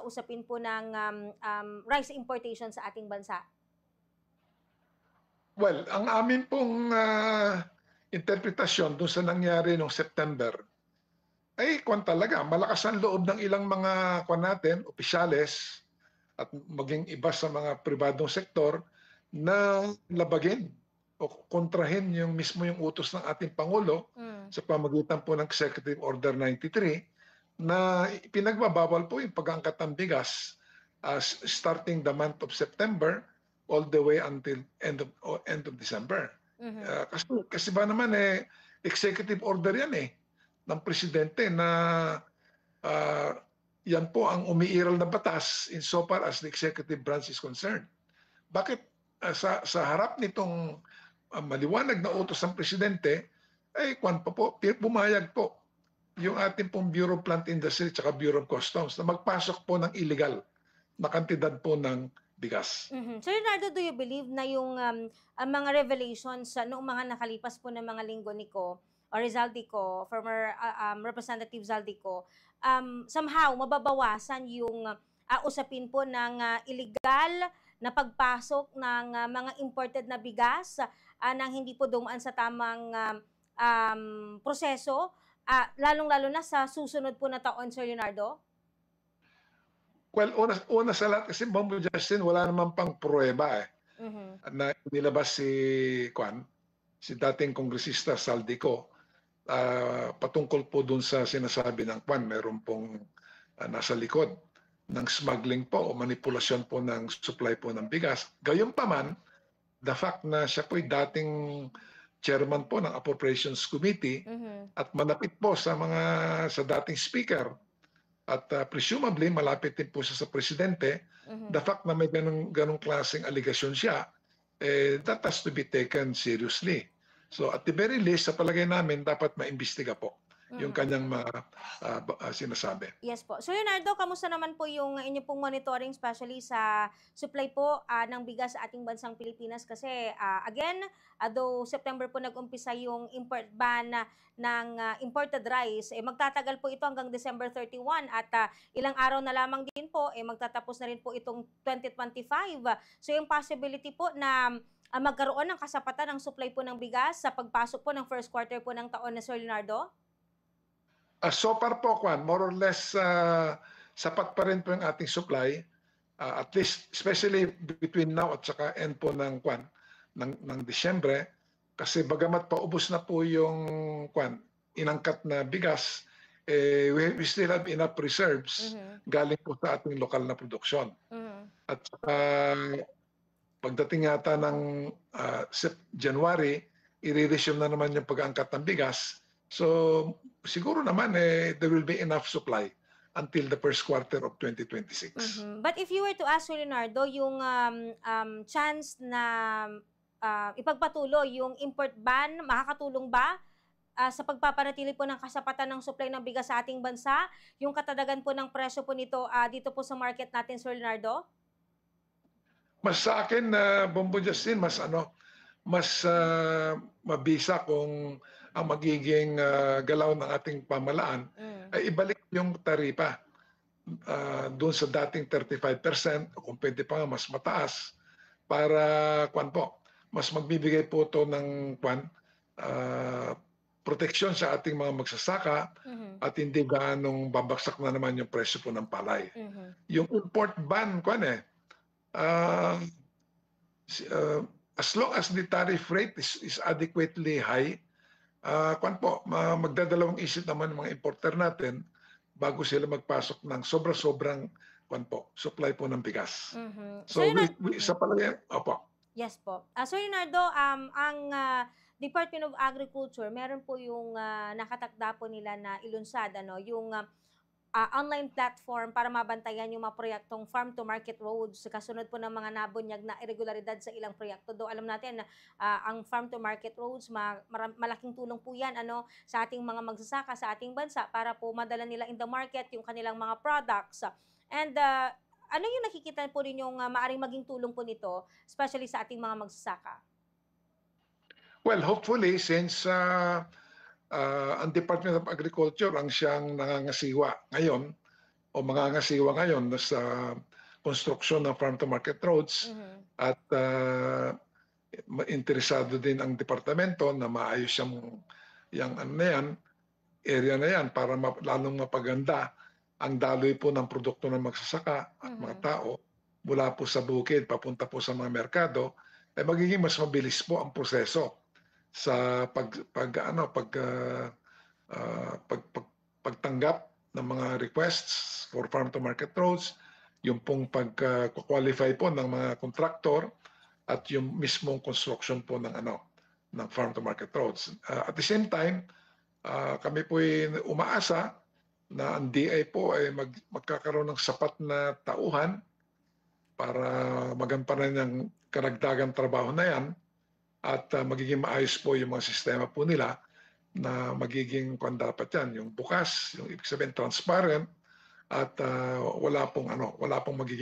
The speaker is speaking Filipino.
sa usapin po ng rice importation sa ating bansa? Well, ang amin pong interpretasyon doon sa nangyari noong September, ay kwan talaga, malakas ang loob ng ilang mga kwan natin, opisyales, at maging iba sa mga pribadong sektor na labagin o kontrahin yung mismo yung utos ng ating Pangulo sa pamagitan po ng Executive Order 93 na pinagbabawal po yung pag-angkat ng bigas starting the month of September all the way until end of December. Kasi ba naman executive order yan ng presidente na yan po ang umiiral na batas insofar as the executive branch is concerned. Bakit sa harap nitong maliwanag na utos ng presidente, ay bumayag po yung ating pong Bureau of Plant Industry at Bureau of Customs na magpasok po ng illegal na kantidad po ng bigas. Sir Leonardo, do you believe na yung mga revelations noong mga nakalipas po ng mga linggo ni Ko or Zaldico, former Representative Zaldico, somehow mababawasan yung usapin po ng illegal na pagpasok ng mga imported na bigas nang hindi po dumaan sa tamang proseso, lalong-lalo na sa susunod po na taon, Sir Leonardo? Well, una sa lahat kasi, Bombo Justin, wala naman pang pruweba na nilabas si dating kongresista Saldico patungkol po dun sa sinasabi ng meron pong nasa likod ng smuggling po o manipulasyon po ng supply po ng bigas. Gayunpaman, the fact na siya po'y dating chairman po ng Appropriations Committee at malapit po sa dating speaker at presumably malapit din po siya sa presidente, the fact na may ganong klaseng aligasyon siya, that has to be taken seriously. So at the very least, sa palagay namin, dapat maimbestiga po yung kanyang sinasabi. Yes po. So Leonardo, kamusta naman po yung inyo pong monitoring, especially sa supply po ng bigas sa ating bansang Pilipinas? Kasi again, though September po nag-umpisa yung import ban ng imported rice, magtatagal po ito hanggang December 31 at ilang araw na lamang din po, magtatapos na rin po itong 2025. So yung possibility po na magkaroon ng kasapatan ng supply po ng bigas sa pagpasok po ng first quarter po ng taon na Sir Leonardo? So far po, more or less, sapat pa rin po yung ating supply, at least, especially between now at saka end po ng Disyembre, kasi bagamat paubos na po yung inangkat na bigas, we still have enough reserves galing po sa ating lokal na produksyon. At pagdating yata ng January, i-resume na naman yung pag-angkat ng bigas. So siguro naman there will be enough supply until the first quarter of 2026. But if you were to ask Leonardo, yung chance na ipagpatuloy yung import ban, makakatulong ba sa pagpapanatili po ng kasapatan ng supply ng bigas sa ating bansa? Yung katadagan po ng presyo po nito dito po sa market natin, Sir Leonardo? Mas sa akin, Bombo Justin, mas mabisa kung ang magiging galaw ng ating pamalaan ay ibalik yung taripa doon sa dating 35% o kung pwede pa mas mataas para mas magbibigay po ito ng proteksyon sa ating mga magsasaka at hindi gaanong babagsak na naman yung presyo po ng palay. Yung import ban, as long as the tariff rate is adequately high, magdadalawang isip naman ng mga importer natin bago sila magpasok ng sobra-sobrang supply po ng bigas. So, sa palagay, opo. Yes po. So Leonardo, ang Department of Agriculture, meron po yung nakatakda po nila na ilunsad, yung online platform para mabantayan yung mga proyektong farm-to-market roads kasunod po ng mga nabunyag na irregularidad sa ilang proyekto. Do alam natin na ang farm-to-market roads, malaking tulong po yan sa ating mga magsasaka sa ating bansa para po madala nila in the market yung kanilang mga products. And ano yung nakikita po rin yung maaring maging tulong po nito, especially sa ating mga magsasaka? Well, hopefully, since ang Department of Agriculture ang siyang nangangasiwa ngayon o mangangasiwa ngayon sa konstruksyon ng farm to market roads at interesado din ang departamento na maayos yung ano na yan, area na yan para lalong mapaganda ang daloy po ng produkto ng magsasaka at mga tao mula po sa bukid papunta po sa mga merkado, ay magiging mas mabilis po ang proseso sa pagtanggap ng mga requests for farm to market roads, yung pong pag-qualify po ng mga kontraktor at yung mismong construction po ng farm to market roads. At the same time, kami po ay umaasa na ang DA po ay magkakaroon ng sapat na tauhan para magampanan ng karagdagang trabaho na yan at magiging maayos po yung mga sistema po nila na magiging kung dapat yan, yung bukas, yung ibig sabihin transparent at wala pong magiging